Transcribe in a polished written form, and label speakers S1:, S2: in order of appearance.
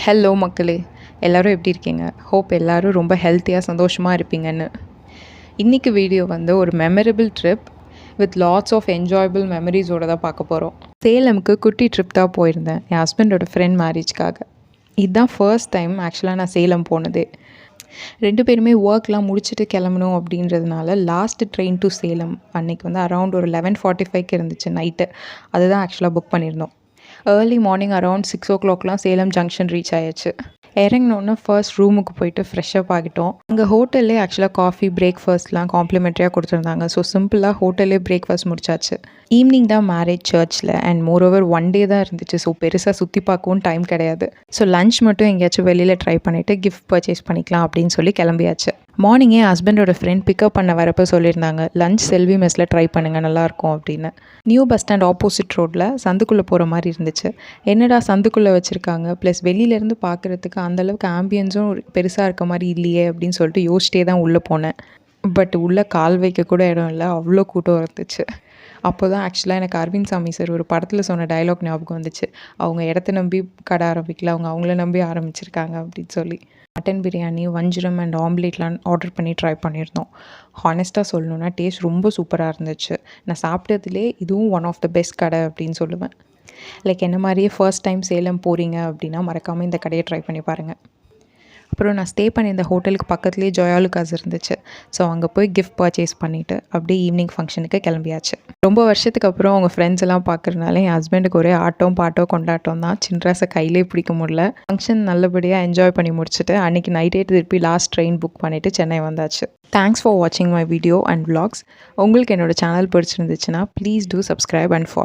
S1: Hello மக்களே, எல்லோரும் எப்படி இருக்கீங்க? ஹோப் எல்லோரும் ரொம்ப ஹெல்த்தியாக சந்தோஷமாக இருப்பீங்கன்னு. இன்றைக்கி வீடியோ வந்து ஒரு memorable trip with lots of enjoyable மெமரிஸோடு தான் பார்க்க போகிறோம். சேலமுக்கு குட்டி ட்ரிப் தான் போயிருந்தேன் என் ஹஸ்பண்டோட ஃப்ரெண்ட் மேரேஜ்க்காக. இதுதான் ஃபர்ஸ்ட் டைம் ஆக்சுவலாக நான் சேலம் போனதே. 2 பேருமே ஒர்க்லாம் முடிச்சுட்டு கிளம்பணும் அப்படின்றதுனால லாஸ்ட் ட்ரெயின் டு சேலம் அன்றைக்கி வந்து அரவுண்ட் ஒரு 11:45 இருந்துச்சு நைட்டு. அதுதான் ஆக்சுவலாக புக் பண்ணியிருந்தோம். ஏர்லி மார்னிங் அரவுண்ட் 6 o'clockலாம் சேலம் ஜங்ஷன் ரீச் ஆயாச்சு. இறங்கினோன்னே ஃபர்ஸ்ட் ரூமுக்கு போயிட்டு ஃப்ரெஷ்அப் ஆகிட்டோம். அங்கே ஹோட்டல்லே ஆக்சுவலாக காஃபி பிரேக்ஃபாஸ்ட்லாம் காம்ப்ளிமெண்ட்ரியாக கொடுத்துருந்தாங்க. ஸோ சிம்பிளாக ஹோட்டல்லே பிரேக்ஃபாஸ்ட் முடிச்சாச்சு. ஈவினிங் தான் மேரேஜ் சர்ச்சில் அண்ட் மோரோவர் 1 day தான் இருந்துச்சு. ஸோ பெருசாக சுற்றி பார்க்கவும் டைம் கிடையாது. ஸோ லஞ்ச் மட்டும் எங்கேயாச்சும் வெளியில் ட்ரை பண்ணிவிட்டு கிஃப்ட் பர்ச்சேஸ் பண்ணிக்கலாம் அப்படின்னு சொல்லி கிளம்பியாச்சு. மார்னிங்கே ஹஸ்பண்டோட ஃப்ரெண்ட் பிக்கப் பண்ண வரப்போ சொல்லியிருந்தாங்க, லஞ்ச் செல்வி மெஸ்ஸில் ட்ரை பண்ணுங்கள் நல்லாயிருக்கும் அப்படின்னு. நியூ பஸ் ஸ்டாண்ட் ஆப்போசிட் ரோட்டில் சந்துக்குள்ளே போகிற மாதிரி இருந்துச்சு. என்னடா சந்துக்குள்ளே வச்சுருக்காங்க, ப்ளஸ் வெளியிலேருந்து பார்க்குறதுக்கு அந்தளவுக்கு ஆம்பியன்ஸும் பெருசாக இருக்க மாதிரி இல்லையே அப்படின்னு சொல்லிட்டு யோசிச்சிட்டே தான் உள்ளே போனேன். பட் உள்ளே கால் வைக்க கூட இடம் இல்லை, அவ்வளோ கூட்டம் இருந்துச்சு. அப்போ தான் ஆக்சுவலாக எனக்கு அரவிந்த் சாமி சார் ஒரு படத்தில் சொன்ன டயலாக் ஞாபகம் வந்துச்சு. அவங்க இடத்த நம்பி கடை ஆரம்பிக்கல, அவங்கள நம்பி ஆரம்பிச்சிருக்காங்க அப்படின்னு சொல்லி. மட்டன் பிரியாணி, வஞ்சிரம் அண்ட் ஆம்லேட்லாம் ஆர்டர் பண்ணி ட்ரை பண்ணியிருந்தோம். ஹானஸ்ட்டாக சொல்லணுன்னா டேஸ்ட் ரொம்ப சூப்பராக இருந்துச்சு. நான் சாப்பிட்டதுலே இதுவும் ஒன் ஆஃப் த பெஸ்ட் கடை அப்படின்னு சொல்லுவேன். லைக் என்ன மாதிரியே ஃபர்ஸ்ட் டைம் சேலம் போகிறீங்க அப்படின்னா மறக்காமல் இந்த கடையை ட்ரை பண்ணி பாருங்கள். அப்புறம் நான் ஸ்டே பண்ணியிருந்த ஹோட்டலுக்கு பக்கத்துலேயே ஜொயாலுக்காஸ் இருந்துச்சு. ஸோ அங்கே போய் கிஃப்ட் பர்ச்சேஸ் பண்ணிவிட்டு அப்படியே ஈவினிங் ஃபங்க்ஷனுக்கு கிளம்பியாச்சு. ரொம்ப வருஷத்துக்கு அப்புறம் அவங்க ஃப்ரெண்ட்ஸ் எல்லாம் பார்க்குறதுனால என் ஹஸ்பண்டுக்கு ஒரே ஆட்டம் பாட்டம் கொண்டாட்டம் தான். சின்ராஸை கையிலே பிடிக்க முடியல. ஃபங்க்ஷன் நல்லபடியாக என்ஜாய் பண்ணி முடிச்சுட்டு அன்றைக்கி நைட்டே திருப்பி லாஸ்ட் ட்ரெயின் புக் பண்ணிவிட்டு சென்னை வந்தாச்சு. தேங்க்ஸ் ஃபார் வாட்சிங் மை வீடியோ அண்ட் vlogs. உங்களுக்கு என்னோடய சேனல் பிடிச்சிருந்துச்சுன்னா please do subscribe and follow.